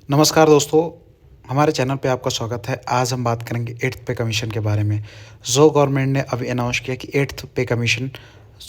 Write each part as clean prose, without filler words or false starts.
नमस्कार दोस्तों, हमारे चैनल पे आपका स्वागत है। आज हम बात करेंगे 8th पे कमीशन के बारे में। जो गवर्नमेंट ने अभी अनाउंस किया कि 8th पे कमीशन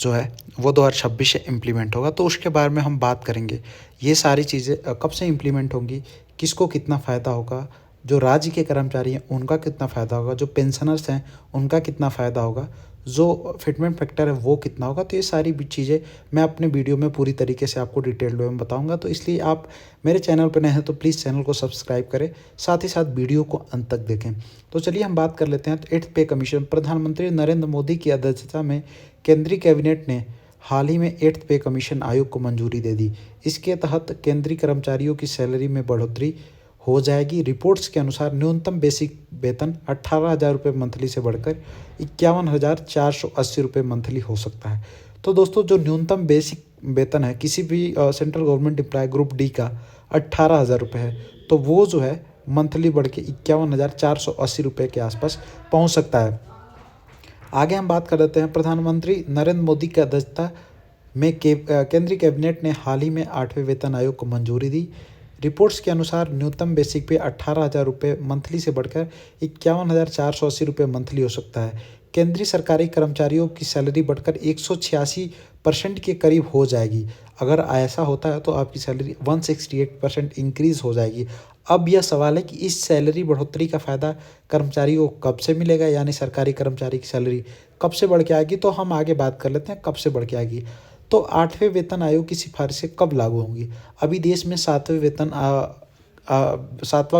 जो है वो 2026 से इम्प्लीमेंट होगा, तो उसके बारे में हम बात करेंगे। ये सारी चीज़ें कब से इम्प्लीमेंट होंगी, किसको कितना फ़ायदा होगा, जो राज्य के कर्मचारी हैं उनका कितना फ़ायदा होगा, जो पेंशनर्स हैं उनका कितना फ़ायदा होगा, जो फिटमेंट फैक्टर है वो कितना होगा। तो ये सारी भी चीज़ें मैं अपने वीडियो में पूरी तरीके से आपको डिटेल्ड वे में बताऊंगा। तो इसलिए आप मेरे चैनल पर नए हैं तो प्लीज़ चैनल को सब्सक्राइब करें, साथ ही साथ वीडियो को अंत तक देखें। तो चलिए हम बात कर लेते हैं। तो 8th पे कमीशन प्रधानमंत्री नरेंद्र मोदी की अध्यक्षता में केंद्रीय कैबिनेट ने हाल ही में 8th पे कमीशन आयोग को मंजूरी दे दी। इसके तहत केंद्रीय कर्मचारियों की सैलरी में बढ़ोतरी हो जाएगी। रिपोर्ट्स के अनुसार न्यूनतम बेसिक वेतन 18,000 रुपये मंथली से बढ़कर 51,480 रुपये मंथली हो सकता है। तो दोस्तों, जो न्यूनतम बेसिक वेतन है किसी भी central government employee group D का 18,000 रुपये है, तो वो जो है मंथली बढ़ के 51,480 रुपये के आसपास पहुंच सकता है। आगे हम बात कर लेते हैं। प्रधानमंत्री नरेंद्र मोदी की अध्यक्षता में केंद्रीय कैबिनेट ने हाल ही में 8वें वेतन आयोग को मंजूरी दी। रिपोर्ट्स के अनुसार न्यूनतम बेसिक पे 18,000 रुपये मंथली से बढ़कर 51,480 रुपये मंथली हो सकता है। केंद्रीय सरकारी कर्मचारियों की सैलरी बढ़कर 186% के करीब हो जाएगी। अगर ऐसा होता है तो आपकी सैलरी 168% इंक्रीज़ हो जाएगी। अब यह सवाल है कि इस सैलरी बढ़ोतरी का फ़ायदा कर्मचारियों को कब से मिलेगा, यानी सरकारी कर्मचारी की सैलरी कब से बढ़ के आएगी। तो हम आगे बात कर लेते हैं कब से बढ़ के आएगी। तो 8वें वेतन आयोग की सिफारिशें कब लागू होंगी। अभी देश में 7वां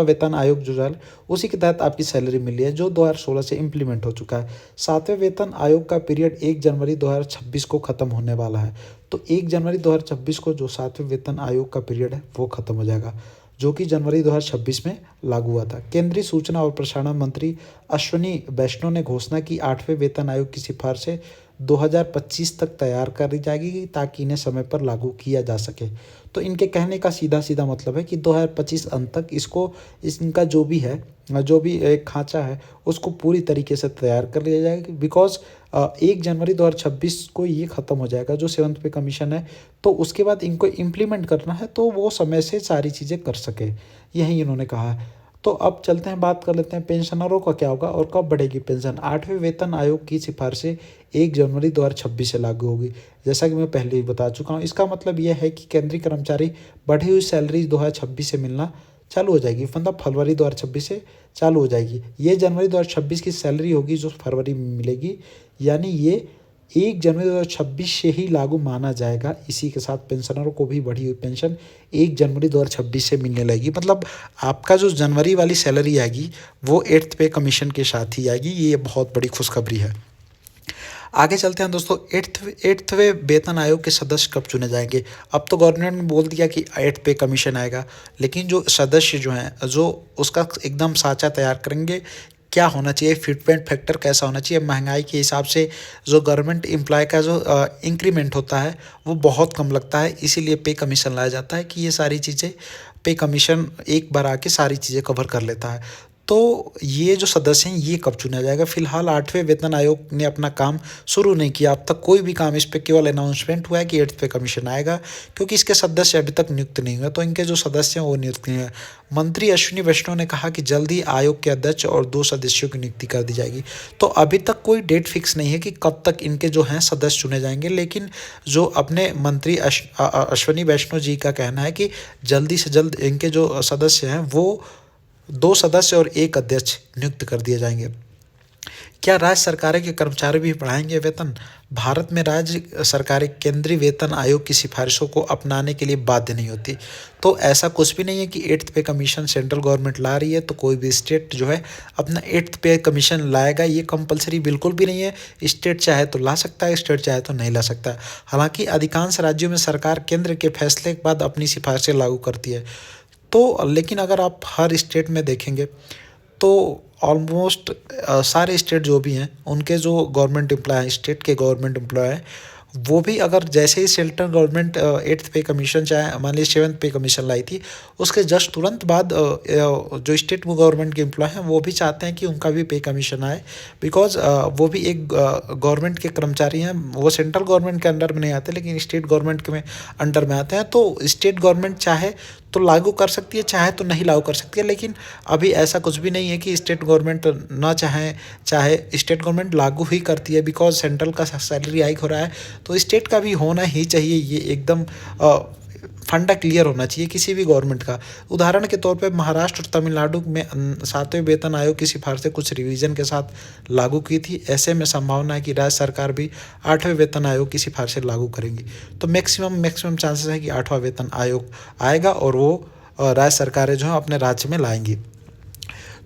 वेतन आयोग जो है उसी के तहत आपकी सैलरी मिली है, जो 2016 से इम्प्लीमेंट हो चुका है। 7वें वेतन आयोग का पीरियड 1 जनवरी 2026 को ख़त्म होने वाला है। तो 1 जनवरी 2026 को जो 7वें वेतन आयोग का पीरियड है वो ख़त्म हो जाएगा, जो कि जनवरी 2026 में लागू हुआ था। केंद्रीय सूचना और प्रसारण मंत्री अश्विनी वैष्णव ने घोषणा की 8वें वेतन आयोग की सिफारिशें 2025 तक तैयार कर दी जाएगी ताकि इन्हें समय पर लागू किया जा सके। तो इनके कहने का सीधा सीधा मतलब है कि 2025 अंत तक इनका जो भी एक खांचा है उसको पूरी तरीके से तैयार कर लिया जाएगा। बिकॉज 1 जनवरी 2026 को ये ख़त्म हो जाएगा जो 7th पे कमीशन है, तो उसके बाद इनको इम्प्लीमेंट करना है तो वो समय से सारी चीज़ें कर सके, यही इन्होंने कहा है। तो अब चलते हैं, बात कर लेते हैं पेंशनरों का क्या होगा और कब बढ़ेगी पेंशन। 8वें वेतन आयोग की सिफारिशें 1 जनवरी 2026 से लागू होगी। जैसा कि मैं पहले ही बता चुका हूँ, इसका मतलब यह है कि केंद्रीय कर्मचारी बढ़ी हुई सैलरी 2026 से मिलना चालू हो जाएगी, मतलब फरवरी 2026 से चालू हो जाएगी। ये जनवरी 2026 की सैलरी होगी जो फरवरी में मिलेगी, यानी ये 1 जनवरी 2026 से ही लागू माना जाएगा। इसी के साथ पेंशनरों को भी बढ़ी हुई पेंशन 1 जनवरी 2026 से मिलने लगेगी। मतलब आपका जो जनवरी वाली सैलरी आएगी वो 8th पे कमीशन के साथ ही आएगी। ये बहुत बड़ी खुशखबरी है। आगे चलते हैं दोस्तों। 8वें वेतन आयोग के सदस्य कब चुने जाएंगे। अब तो गवर्नमेंट ने बोल दिया कि 8th पे कमीशन आएगा, लेकिन जो सदस्य जो हैं जो उसका एकदम साँचा तैयार करेंगे, क्या होना चाहिए, फिटमेंट फैक्टर कैसा होना चाहिए, महंगाई के हिसाब से जो गवर्नमेंट एम्प्लॉय का जो इंक्रीमेंट होता है वो बहुत कम लगता है, इसीलिए पे कमीशन लाया जाता है कि ये सारी चीज़ें पे कमीशन एक बार आके सारी चीज़ें कवर कर लेता है। तो ये जो सदस्य हैं ये कब चुना जाएगा। फिलहाल 8वें वेतन आयोग ने अपना काम शुरू नहीं किया, अब तक कोई भी काम इस पे, केवल अनाउंसमेंट हुआ है कि 8th पे कमीशन आएगा, क्योंकि इसके सदस्य अभी तक नियुक्त नहीं हुए। तो इनके जो सदस्य हैं वो नियुक्त नहीं हुए। मंत्री अश्विनी वैष्णव ने कहा कि जल्द ही आयोग के अध्यक्ष और 2 सदस्यों की नियुक्ति कर दी जाएगी। तो अभी तक कोई डेट फिक्स नहीं है कि कब तक इनके जो हैं सदस्य चुने जाएंगे, लेकिन जो अपने मंत्री अश्विनी वैष्णव जी का कहना है कि जल्दी से जल्द इनके जो सदस्य हैं वो 2 सदस्य और 1 अध्यक्ष नियुक्त कर दिए जाएंगे। क्या राज्य सरकारें के कर्मचारी भी बढ़ाएंगे वेतन। भारत में राज्य सरकारें केंद्रीय वेतन आयोग की सिफारिशों को अपनाने के लिए बाध्य नहीं होती। तो ऐसा कुछ भी नहीं है कि 8th पे कमीशन सेंट्रल गवर्नमेंट ला रही है तो कोई भी स्टेट जो है अपना 8th पे कमीशन लाएगा, ये कंपलसरी बिल्कुल भी नहीं है। स्टेट चाहे तो ला सकता है, स्टेट चाहे तो नहीं ला सकता। हालांकि अधिकांश राज्यों में सरकार केंद्र के फैसले के बाद अपनी सिफारिशें लागू करती है। तो लेकिन अगर आप हर स्टेट में देखेंगे तो ऑलमोस्ट सारे स्टेट जो भी हैं उनके जो गवर्नमेंट एम्प्लॉय हैं, स्टेट के गवर्नमेंट एम्प्लॉय हैं, वो भी अगर जैसे ही सेंट्रल गवर्नमेंट 8th पे कमीशन चाहे मान लीजिए 7th पे कमीशन लाई थी, उसके जस्ट तुरंत बाद जो स्टेट गवर्नमेंट के एम्प्लॉय हैं वो भी चाहते हैं कि उनका भी पे कमीशन आए। बिकॉज वो भी एक गवर्नमेंट के कर्मचारी हैं, वो सेंट्रल गवर्नमेंट के अंडर में नहीं आते लेकिन स्टेट गवर्नमेंट के में अंडर में आते हैं। तो स्टेट गवर्नमेंट चाहे तो लागू कर सकती है, चाहे तो नहीं लागू कर सकती है। लेकिन अभी ऐसा कुछ भी नहीं है कि स्टेट गवर्नमेंट ना चाहे स्टेट गवर्नमेंट लागू ही करती है, बिकॉज सेंट्रल का सैलरी हाइक हो रहा है तो स्टेट का भी होना ही चाहिए। ये एकदम फंडा क्लियर होना चाहिए किसी भी गवर्नमेंट का। उदाहरण के तौर पे महाराष्ट्र और तमिलनाडु में 7वें वेतन आयोग की सिफारिशें कुछ रिवीजन के साथ लागू की थी। ऐसे में संभावना है कि राज्य सरकार भी 8वें वेतन आयोग की सिफारिशें लागू करेंगी। तो मैक्सिमम चांसेस है कि 8वां वेतन आयोग आएगा और वो राज्य सरकारें जो है अपने राज्य में लाएंगी।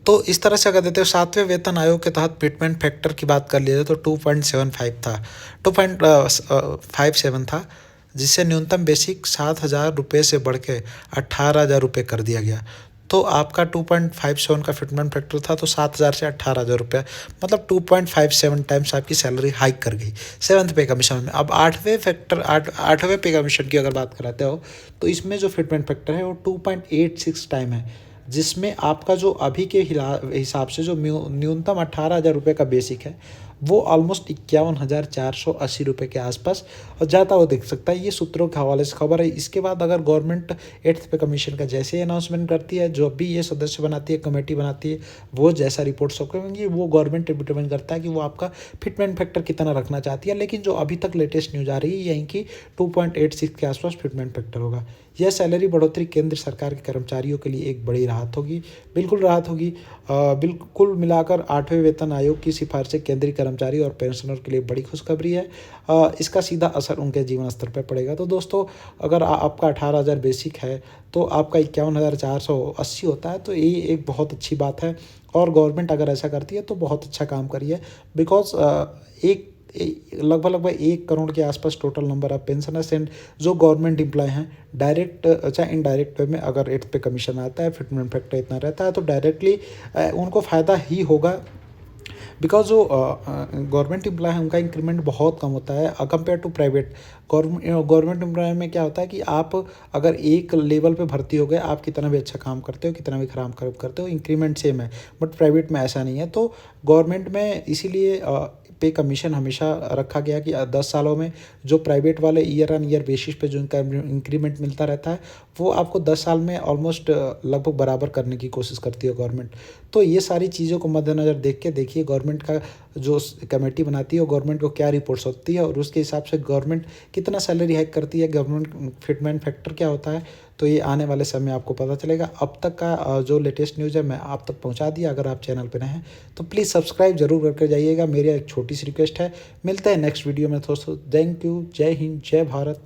तो इस तरह से अगर देते हो 7वें वेतन आयोग के तहत फिटमेंट फैक्टर की बात कर लिया तो 2.75 था, 2.57 था, जिससे न्यूनतम बेसिक 7,000 रुपये से बढ़ के 18,000 रुपये कर दिया गया। तो आपका 2.57 का फिटमेंट फैक्टर था तो 7,000 से 18,000 रुपये, मतलब 2.57 टाइम्स आपकी सैलरी हाइक कर गई 7th पे कमीशन में। अब 8वें पे कमीशन की अगर बात कराते हो तो इसमें जो फिटमेंट फैक्टर है वो 2.86 टाइम है, जिसमें आपका जो अभी के हिसाब से जो न्यूनतम 18,000 रुपये का बेसिक है वो ऑलमोस्ट 51,480 रुपये के आसपास जाता हुआ दिख सकता है। ये सूत्रों के हवाले से खबर है। इसके बाद अगर गवर्नमेंट 8th पे कमीशन का जैसे ही अनाउंसमेंट करती है, जो भी ये सदस्य बनाती है, कमेटी बनाती है, वो जैसा रिपोर्ट सब करेंगी वो गवर्नमेंट डिटरमाइन करता है कि वो आपका फिटमेंट फैक्टर कितना रखना चाहती है। लेकिन जो अभी तक लेटेस्ट न्यूज आ रही है यही कि 2.86 के आसपास फिटमेंट फैक्टर होगा। यह सैलरी बढ़ोतरी केंद्र सरकार के कर्मचारियों के लिए एक बड़ी राहत होगी, बिल्कुल राहत होगी। बिल्कुल मिलाकर 8वें वेतन आयोग की सिफारिशें केंद्रीय कर्मचारी और पेंशनर के लिए बड़ी खुशखबरी है। इसका सीधा असर उनके जीवन स्तर पर पड़ेगा। तो दोस्तों, अगर आपका 18,000 बेसिक है तो आपका 51,480 होता है, तो ये एक बहुत अच्छी बात है। और गवर्नमेंट अगर ऐसा करती है तो बहुत अच्छा काम करी है, बिकॉज लगभग 1 करोड़ के आसपास total number of pensioners and जो गवर्नमेंट एम्प्लॉय हैं, डायरेक्ट चाहे इनडायरेक्ट वे में अगर 8th पे कमीशन आता है, फिटमेंट फैक्टर इतना रहता है तो डायरेक्टली उनको फ़ायदा ही होगा। बिकॉज जो गवर्नमेंट एम्प्लॉय है उनका इंक्रीमेंट बहुत कम होता है compare to private. Government employee में क्या होता है कि आप अगर एक लेवल पे भर्ती हो गए, आप कितना भी अच्छा काम करते हो, कितना भी खराब करते हो, इंक्रीमेंट सेम है। बट प्राइवेट में ऐसा नहीं है। तो गवर्नमेंट में इसीलिए पे कमीशन हमेशा रखा गया कि 10 सालों में जो प्राइवेट वाले ईयर ऑन ईयर बेसिस पे जो इनका इंक्रीमेंट मिलता रहता है वो आपको 10 साल में ऑलमोस्ट लगभग बराबर करने की कोशिश करती है गवर्नमेंट। तो ये सारी चीज़ों को मद्देनज़र देख के देखिए गवर्नमेंट का जो कमेटी बनाती है वो गवर्नमेंट को क्या रिपोर्ट्स होती है और उसके हिसाब से गवर्नमेंट कितना सैलरी हाइक करती है, गवर्नमेंट फिटमेंट फैक्टर क्या होता है। तो ये आने वाले समय आपको पता चलेगा। अब तक का जो लेटेस्ट न्यूज़ है मैं आप तक पहुंचा दिया। अगर आप चैनल पर नए हैं तो प्लीज़ सब्सक्राइब जरूर करके जाइएगा। मेरी एक छोटी सी रिक्वेस्ट है। मिलते हैं नेक्स्ट वीडियो में दोस्तों। Thank you. जय हिंद, जय भारत।